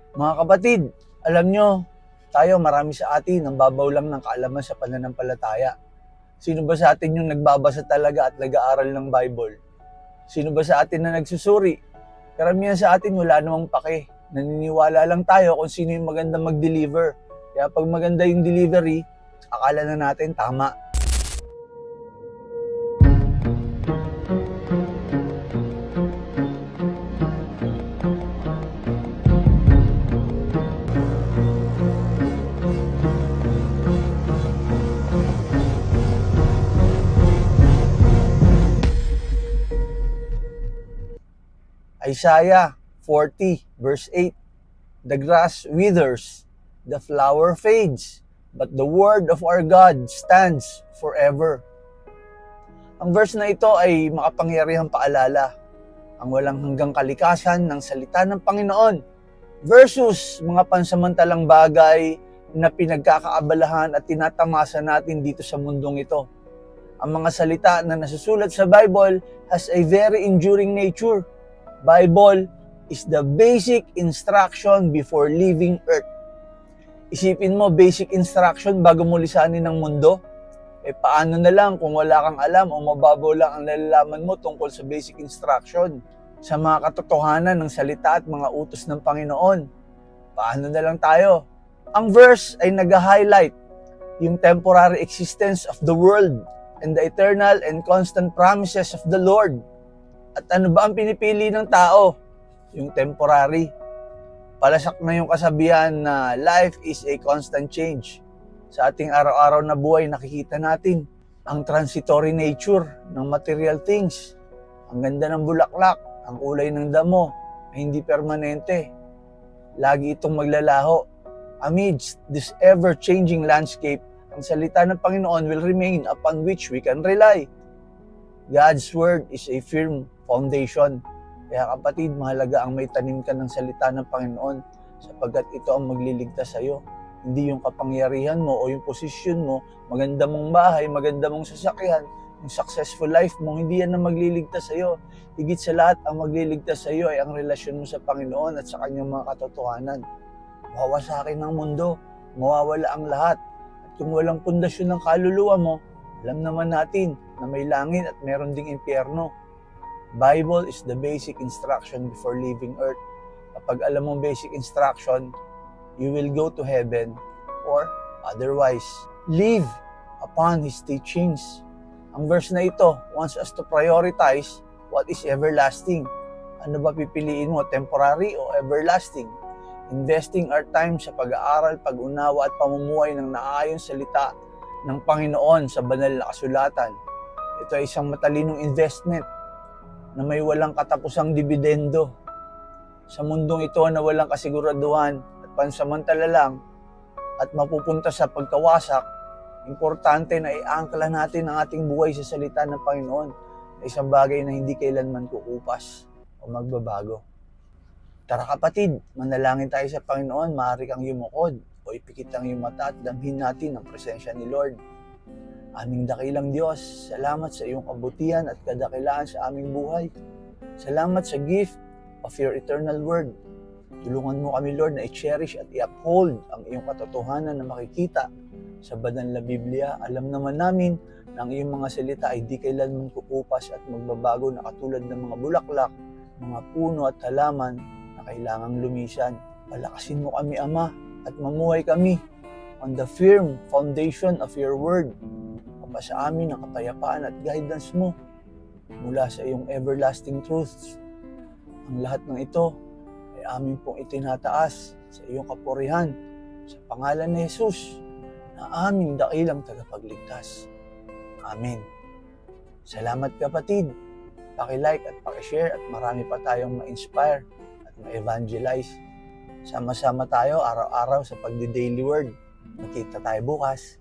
Mga kapatid, alam nyo, tayo marami sa atin ang babaw lang ng kaalaman sa pananampalataya. Sino ba sa atin yung nagbabasa talaga at nag-aaral ng Bible? Sino ba sa atin na nagsusuri? Karamihan sa atin wala namang pake. Naniniwala lang tayo kung sino yung maganda mag-deliver. Kaya pag maganda yung delivery, akala na natin tama. Isaiah 40 verse 8, "The grass withers, the flower fades, but the word of our God stands forever." Ang verse na ito ay makapangyarihang paalala, ang walang hanggang kalikasan ng salita ng Panginoon versus mga pansamantalang bagay na pinagkakaabalahan at tinatamasa natin dito sa mundong ito. Ang mga salita na nasusulat sa Bible has a very enduring nature. Bible is the basic instruction before leaving earth. Isipin mo, basic instruction bago mo lisanin ng mundo? Paano na lang kung wala kang alam o mababaw lang ang nalalaman mo tungkol sa basic instruction, sa mga katotohanan ng salita at mga utos ng Panginoon? Paano na lang tayo? Ang verse ay nag-highlight yung temporary existence of the world and the eternal and constant promises of the Lord. At ano ba ang pinipili ng tao? Yung temporary. Palasak na yung kasabihan na life is a constant change. Sa ating araw-araw na buhay, nakikita natin ang transitory nature ng material things. Ang ganda ng bulaklak, ang kulay ng damo, ay hindi permanente. Lagi itong maglalaho. Amidst this ever-changing landscape, ang salita ng Panginoon will remain upon which we can rely. God's Word is a firm foundation. Kaya kapatid, mahalaga ang may tanim ka ng salita ng Panginoon sapagkat ito ang magliligtas sa iyo. Hindi yung kapangyarihan mo o yung posisyon mo, maganda mong bahay, maganda mong sasakyan, yung successful life mo, hindi yan ang magliligtas sa iyo. Higit sa lahat, ang magliligtas sa iyo ay ang relasyon mo sa Panginoon at sa kanyang mga katotohanan. Mawawasakin ng mundo, mawawala ang lahat. At kung walang pundasyon ng kaluluwa mo, alam naman natin na may langit at meron ding impyerno. Bible is the basic instruction before leaving earth. Kapag alam mong basic instruction, you will go to heaven or otherwise. Live upon His teachings. Ang verse na ito wants us to prioritize what is everlasting. Ano ba pipiliin mo, temporary o everlasting? Investing our time sa pag-aaral, pag-unawa at pamumuhay ng naayong salita ng Panginoon sa banal na kasulatan. Ito ay isang matalinong investment na may walang katapusang dibidendo. Sa mundong ito na walang kasiguraduhan at pansamantala lang at mapupunta sa pagkawasak, importante na iangkla natin ang ating buhay sa salita ng Panginoon na isang bagay na hindi kailanman kukupas o magbabago. Tara kapatid, manalangin tayo sa Panginoon, maaari kang yumukod o ipikit ang iyong mata at damhin natin ang presensya ni Lord. Aming dakilang Diyos, salamat sa iyong kabutihan at kadakilaan sa aming buhay. Salamat sa gift of your eternal word. Tulungan mo kami, Lord, na i-cherish at i-uphold ang iyong katotohanan na makikita sa banal na Biblia. Alam naman namin na ang iyong mga salita ay di kailanman kukupas at magbabago na katulad ng mga bulaklak, mga puno at halaman na kailangang lumisan. Palakasin mo kami, Ama, at mamuhay kami on the firm foundation of your word. Papa sa amin ang kapayapaan at guidance mo mula sa iyong everlasting truths. Ang lahat ng ito ay amin pong itinataas sa iyong kapurihan sa pangalan ni Jesus na aming dakilang tagapagligtas. Amen. Salamat kapatid. Paki-like at paki-share at marami pa tayong ma-inspire at ma-evangelize. Sama-sama tayo araw-araw sa pagdi-daily word. Makita tayo bukas.